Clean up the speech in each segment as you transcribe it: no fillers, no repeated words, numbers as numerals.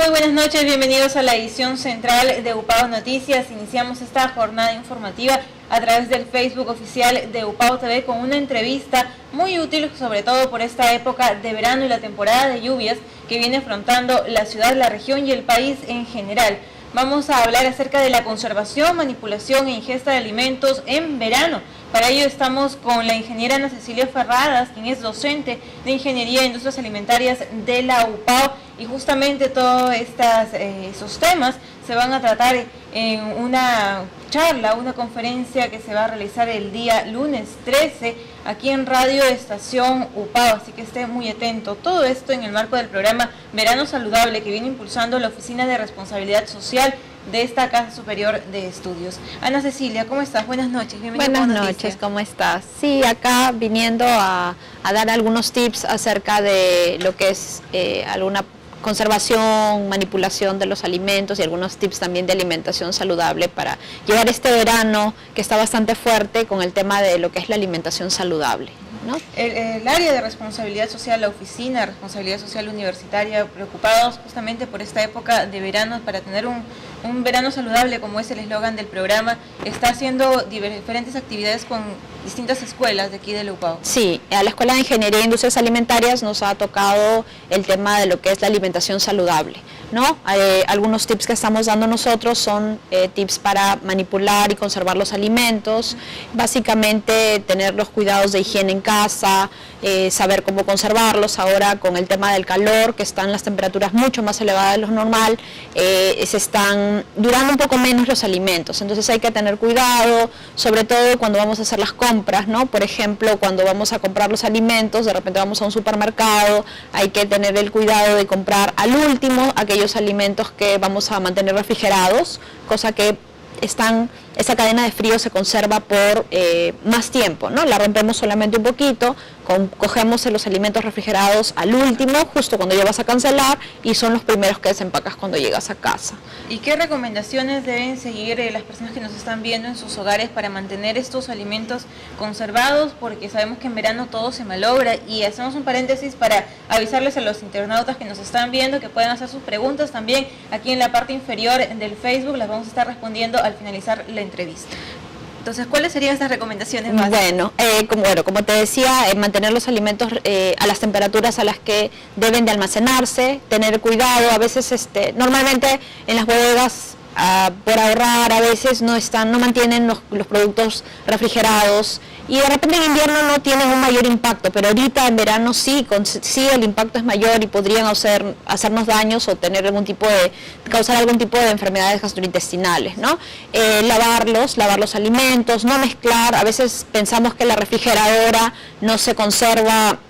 Muy buenas noches, bienvenidos a la edición central de UPAO Noticias. Iniciamos esta jornada informativa a través del Facebook oficial de UPAO TV con una entrevista muy útil, sobre todo por esta época de verano y la temporada de lluvias que viene afrontando la ciudad, la región y el país en general. Vamos a hablar acerca de la conservación, manipulación e ingesta de alimentos en verano. Para ello estamos con la ingeniera Ana Cecilia Ferradas, quien es docente de Ingeniería e Industrias Alimentarias de la UPAO, y justamente todos esos temas se van a tratar en una charla, una conferencia que se va a realizar el día lunes 13 aquí en Radio Estación UPAO, así que esté muy atento. Todo esto en el marco del programa Verano Saludable que viene impulsando la Oficina de Responsabilidad Social de esta Casa Superior de Estudios. Ana Cecilia, ¿cómo estás? Buenas noches. Buenas noches, ¿cómo estás? Sí, acá viniendo a dar algunos tips acerca de lo que es alguna conservación, manipulación de los alimentos y algunos tips también de alimentación saludable para llevar este verano que está bastante fuerte con el tema de lo que es la alimentación saludable, ¿no? El área de responsabilidad social, la oficina de responsabilidad social universitaria, preocupados justamente por esta época de verano para tener un verano saludable, como es el eslogan del programa, está haciendo diferentes actividades con distintas escuelas de aquí de la UPAO. Sí, a la Escuela de Ingeniería e Industrias Alimentarias nos ha tocado el tema de lo que es la alimentación saludable, ¿no? Algunos tips que estamos dando nosotros son tips para manipular y conservar los alimentos, básicamente tener los cuidados de higiene en casa, saber cómo conservarlos. Ahora con el tema del calor, que están las temperaturas mucho más elevadas de lo normal, se están durando un poco menos los alimentos, entonces hay que tener cuidado, sobre todo cuando vamos a hacer las compras, ¿no? Por ejemplo, cuando vamos a comprar los alimentos, de repente vamos a un supermercado, hay que tener el cuidado de comprar al último aquellos alimentos que vamos a mantener refrigerados, cosa que esa cadena de frío se conserva por más tiempo, ¿no? La rompemos solamente un poquito, cogemos los alimentos refrigerados al último, justo cuando ya vas a cancelar, y son los primeros que desempacas cuando llegas a casa. ¿Y qué recomendaciones deben seguir las personas que nos están viendo en sus hogares para mantener estos alimentos conservados? Porque sabemos que en verano todo se malogra, y hacemos un paréntesis para avisarles a los internautas que nos están viendo que pueden hacer sus preguntas también aquí en la parte inferior del Facebook, las vamos a estar respondiendo al finalizar la entrevista. Entonces, ¿cuáles serían estas recomendaciones más? Bueno, como te decía, mantener los alimentos a las temperaturas a las que deben de almacenarse, tener cuidado. A veces, normalmente en las bodegas, por ahorrar, a veces no mantienen los productos refrigerados, y de repente en invierno no tienen un mayor impacto, pero ahorita en verano sí el impacto es mayor y podrían hacernos daños o causar algún tipo de enfermedades gastrointestinales, ¿no? Lavar los alimentos, no mezclar. A veces pensamos que la refrigeradora no se conserva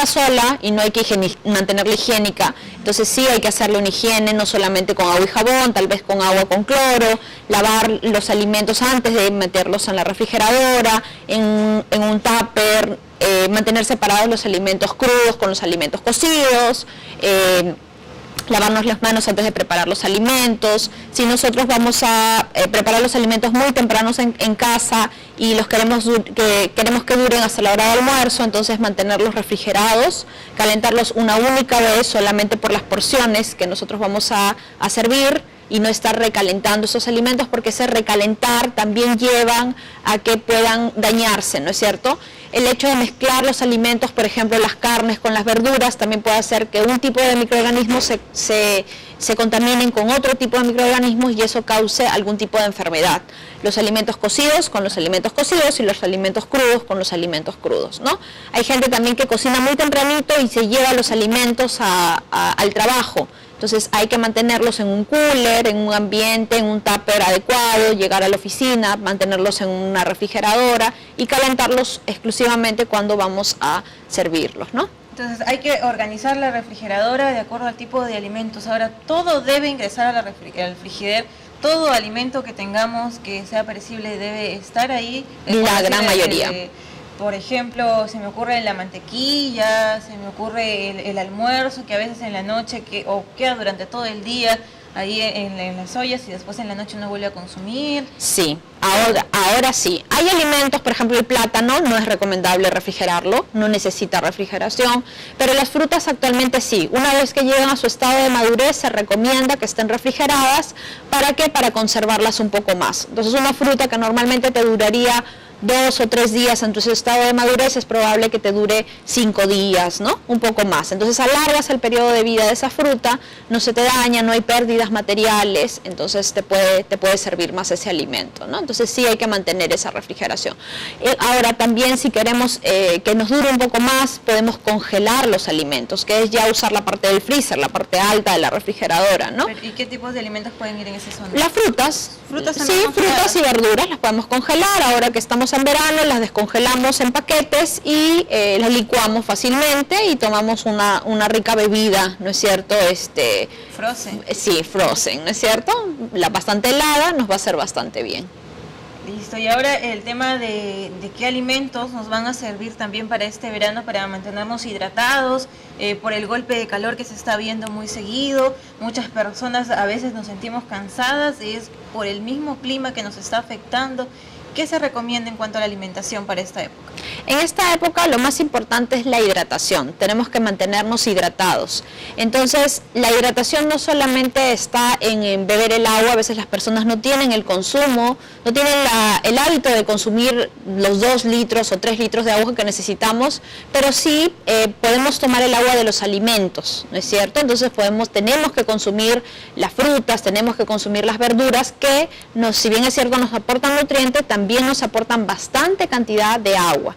sola y no hay que mantenerla higiénica. Entonces sí hay que hacerle una higiene, no solamente con agua y jabón, tal vez con agua con cloro, lavar los alimentos antes de meterlos en la refrigeradora, en un tupper, mantener separados los alimentos crudos con los alimentos cocidos, lavarnos las manos antes de preparar los alimentos. Si nosotros vamos a preparar los alimentos muy tempranos en casa y los queremos que duren hasta la hora del almuerzo, entonces mantenerlos refrigerados, calentarlos una única vez solamente por las porciones que nosotros vamos a servir, y no estar recalentando esos alimentos, porque ese recalentar también llevan a que puedan dañarse, ¿no es cierto? El hecho de mezclar los alimentos, por ejemplo las carnes con las verduras, también puede hacer que un tipo de microorganismos se contaminen con otro tipo de microorganismos y eso cause algún tipo de enfermedad. Los alimentos cocidos con los alimentos cocidos y los alimentos crudos con los alimentos crudos, ¿no? Hay gente también que cocina muy tempranito y se lleva los alimentos al trabajo. Entonces hay que mantenerlos en un cooler, en un ambiente, en un tupper adecuado, llegar a la oficina, mantenerlos en una refrigeradora y calentarlos exclusivamente cuando vamos a servirlos, ¿no? Entonces hay que organizar la refrigeradora de acuerdo al tipo de alimentos. Ahora, todo debe ingresar al frigider, todo alimento que tengamos que sea perecible debe estar ahí. La gran mayoría. Por ejemplo, se me ocurre la mantequilla, se me ocurre el almuerzo, que a veces en la noche o queda durante todo el día. ahí en las ollas y después en la noche uno vuelve a consumir. Sí, ahora sí. Hay alimentos, por ejemplo el plátano, no es recomendable refrigerarlo, no necesita refrigeración, pero las frutas actualmente sí. Una vez que llegan a su estado de madurez se recomienda que estén refrigeradas. ¿Para qué? Para conservarlas un poco más. Entonces una fruta que normalmente te duraría 2 o 3 días en tu estado de madurez, es probable que te dure 5 días, ¿no? Un poco más. Entonces alargas el periodo de vida de esa fruta, no se te daña, no hay pérdidas materiales, entonces te puede servir más ese alimento, ¿no? Entonces sí hay que mantener esa refrigeración. Ahora también si queremos que nos dure un poco más, podemos congelar los alimentos, que es ya usar la parte del freezer, la parte alta de la refrigeradora, ¿no? ¿Y qué tipos de alimentos pueden ir en esa zona? Las frutas. Frutas sí, frutas y verduras las podemos congelar. Ahora que estamos en verano, las descongelamos en paquetes y las licuamos fácilmente y tomamos una rica bebida, ¿no es cierto? Frozen. Sí, frozen, ¿no es cierto? La bastante helada nos va a hacer bastante bien. Listo, y ahora el tema de qué alimentos nos van a servir también para este verano, para mantenernos hidratados, por el golpe de calor que se está viendo muy seguido. Muchas personas a veces nos sentimos cansadas y es por el mismo clima que nos está afectando. ¿Qué se recomienda en cuanto a la alimentación para esta época? En esta época lo más importante es la hidratación, tenemos que mantenernos hidratados. Entonces la hidratación no solamente está en beber el agua, a veces las personas no tienen el consumo, no tienen el hábito de consumir los 2 litros o 3 litros de agua que necesitamos, pero sí podemos tomar el agua de los alimentos, ¿no es cierto? Entonces tenemos que consumir las frutas, tenemos que consumir las verduras que si bien es cierto nos aportan nutrientes, también nos aportan bastante cantidad de agua.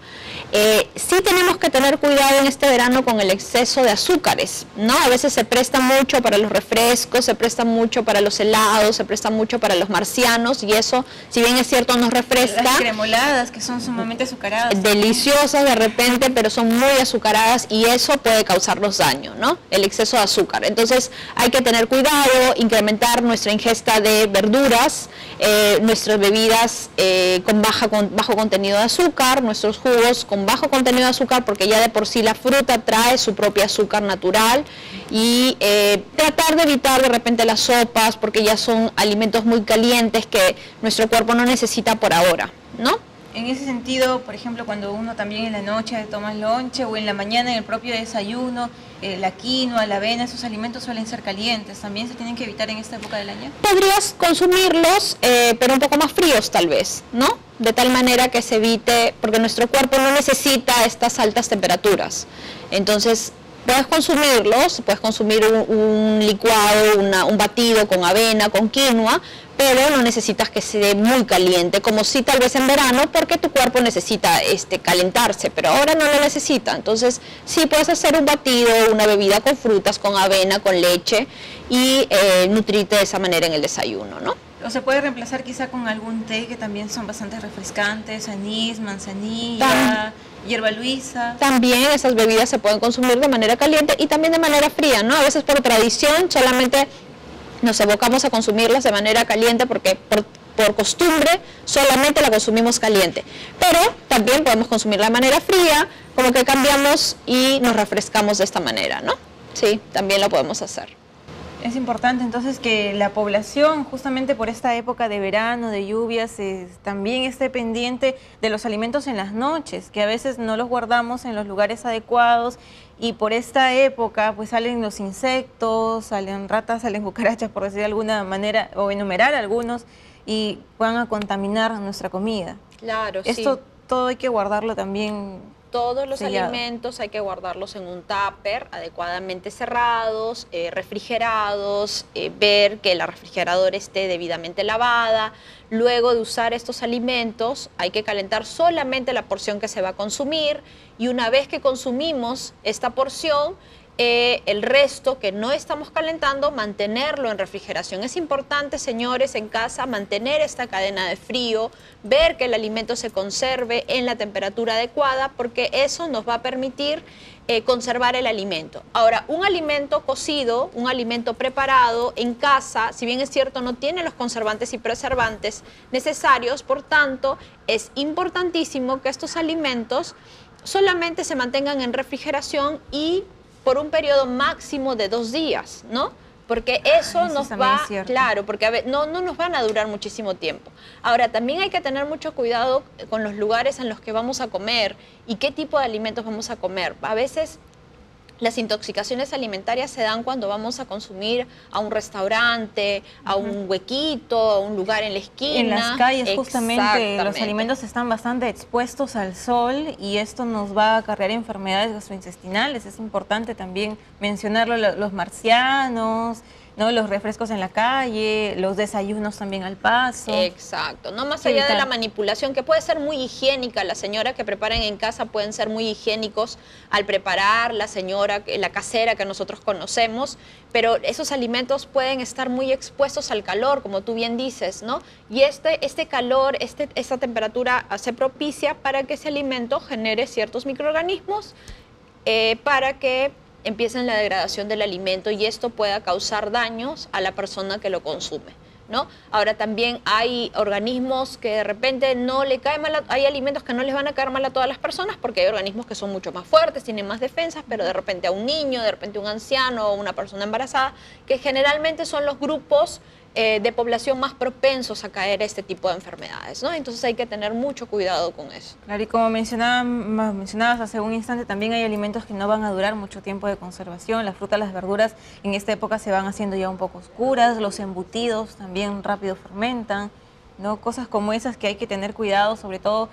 Sí tenemos que tener cuidado en este verano con el exceso de azúcares, ¿no? A veces se presta mucho para los refrescos, se presta mucho para los helados, se presta mucho para los marcianos y eso, si bien es cierto, nos refresca. Las cremoladas, que son sumamente azucaradas. Deliciosas de repente, pero son muy azucaradas y eso puede causarnos daño, ¿no? El exceso de azúcar. Entonces hay que tener cuidado, incrementar nuestra ingesta de verduras, nuestras bebidas con bajo contenido de azúcar, nuestros jugos con bajo contenido de azúcar, porque ya de por sí la fruta trae su propio azúcar natural, y tratar de evitar de repente las sopas, porque ya son alimentos muy calientes que nuestro cuerpo no necesita por ahora, ¿no? En ese sentido, por ejemplo, cuando uno también en la noche toma lonche o en la mañana en el propio desayuno, la quinoa, la avena, esos alimentos suelen ser calientes. ¿También se tienen que evitar en esta época del año? Podrías consumirlos, pero un poco más fríos tal vez, ¿no? De tal manera que se evite, porque nuestro cuerpo no necesita estas altas temperaturas. Entonces, puedes consumirlos, puedes consumir un licuado, un batido con avena, con quinoa, pero no necesitas que se dé muy caliente, como si tal vez en verano, porque tu cuerpo necesita calentarse, pero ahora no lo necesita. Entonces, sí puedes hacer un batido, una bebida con frutas, con avena, con leche, y nutrirte de esa manera en el desayuno, ¿no? O se puede reemplazar quizá con algún té que también son bastante refrescantes, anís, manzanilla, hierba luisa. También esas bebidas se pueden consumir de manera caliente y también de manera fría, ¿no? A veces por tradición solamente nos evocamos a consumirlas de manera caliente porque por costumbre solamente la consumimos caliente. Pero también podemos consumirla de manera fría, como que cambiamos y nos refrescamos de esta manera, ¿no? Sí, también lo podemos hacer. Es importante entonces que la población, justamente por esta época de verano, de lluvias, también esté pendiente de los alimentos en las noches, que a veces no los guardamos en los lugares adecuados y por esta época pues salen los insectos, salen ratas, salen cucarachas, por decir de alguna manera, o enumerar algunos, y van a contaminar nuestra comida. Claro, Esto sí. Todo hay que guardarlo también. Todos los sellado. alimentos hay que guardarlos en un tupper adecuadamente cerrados, refrigerados, ver que la refrigeradora esté debidamente lavada. Luego de usar estos alimentos hay que calentar solamente la porción que se va a consumir y una vez que consumimos esta porción, el resto que no estamos calentando, mantenerlo en refrigeración. Es importante, señores, en casa mantener esta cadena de frío, ver que el alimento se conserve en la temperatura adecuada, porque eso nos va a permitir conservar el alimento. Ahora, un alimento cocido, un alimento preparado en casa, si bien es cierto, no tiene los conservantes y preservantes necesarios, por tanto, es importantísimo que estos alimentos solamente se mantengan en refrigeración y por un periodo máximo de 2 días, ¿no? porque eso Eso nos también va, es cierto. claro, porque no nos van a durar muchísimo tiempo. Ahora, también hay que tener mucho cuidado con los lugares en los que vamos a comer y qué tipo de alimentos vamos a comer. A veces las intoxicaciones alimentarias se dan cuando vamos a consumir a un restaurante, a un huequito, a un lugar en la esquina. En las calles justamente los Exactamente. alimentos están bastante expuestos al sol y esto nos va a acarrear enfermedades gastrointestinales. Es importante también mencionarlo, los marcianos, ¿no? Los refrescos en la calle, los desayunos también al paso. Exacto, no más Sí, allá de la evitar. manipulación, que puede ser muy higiénica, la señora que preparan en casa pueden ser muy higiénicos al preparar, la señora, la casera que nosotros conocemos, pero esos alimentos pueden estar muy expuestos al calor, como tú bien dices, ¿no? Y este calor, esta temperatura se propicia para que ese alimento genere ciertos microorganismos para que empiecen la degradación del alimento y esto pueda causar daños a la persona que lo consume, ¿no? Ahora también hay organismos que de repente no le cae mal, hay alimentos que no les van a caer mal a todas las personas porque hay organismos que son mucho más fuertes, tienen más defensas, pero de repente a un niño, de repente a un anciano o una persona embarazada, que generalmente son los grupos de población más propensos a caer a este tipo de enfermedades, ¿no? Entonces hay que tener mucho cuidado con eso. Claro, y como mencionabas hace un instante, también hay alimentos que no van a durar mucho tiempo de conservación. Las frutas, las verduras en esta época se van haciendo ya un poco oscuras, los embutidos también rápido fermentan, ¿no? Cosas como esas que hay que tener cuidado, sobre todo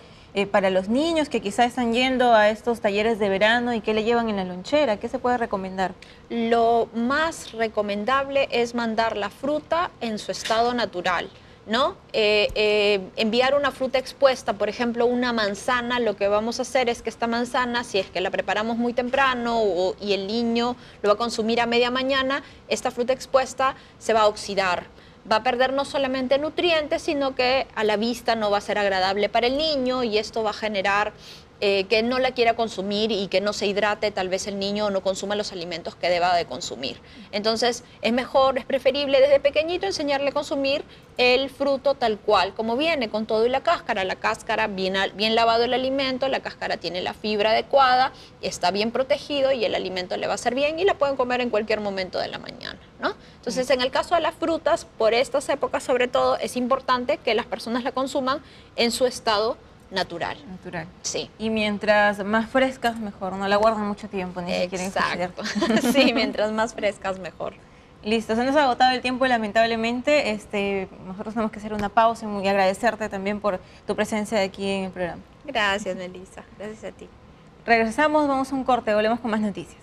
para los niños que quizá están yendo a estos talleres de verano y que le llevan en la lonchera. ¿Qué se puede recomendar? Lo más recomendable es mandar la fruta en su estado natural, ¿no? Enviar una fruta expuesta, por ejemplo, una manzana, lo que vamos a hacer es que esta manzana, si es que la preparamos muy temprano y el niño lo va a consumir a media mañana, esta fruta expuesta se va a oxidar. Va a perder no solamente nutrientes, sino que a la vista no va a ser agradable para el niño y esto va a generar que no la quiera consumir y que no se hidrate, tal vez el niño no consuma los alimentos que deba de consumir. Entonces es mejor, es preferible desde pequeñito enseñarle a consumir el fruto tal cual, como viene, con todo y la cáscara bien lavado el alimento, la cáscara tiene la fibra adecuada, está bien protegido y el alimento le va a hacer bien y la pueden comer en cualquier momento de la mañana, ¿no? Entonces en el caso de las frutas, por estas épocas sobre todo, es importante que las personas la consuman en su estado natural. Natural. Sí. Y mientras más frescas, mejor. No la guardan mucho tiempo, ni siquiera en Exacto. refrigerador. Sí, mientras más frescas, mejor. Listo, se nos ha agotado el tiempo lamentablemente. Nosotros tenemos que hacer una pausa y agradecerte también por tu presencia aquí en el programa. Gracias, Melissa. Gracias a ti. Regresamos, vamos a un corte, volvemos con más noticias.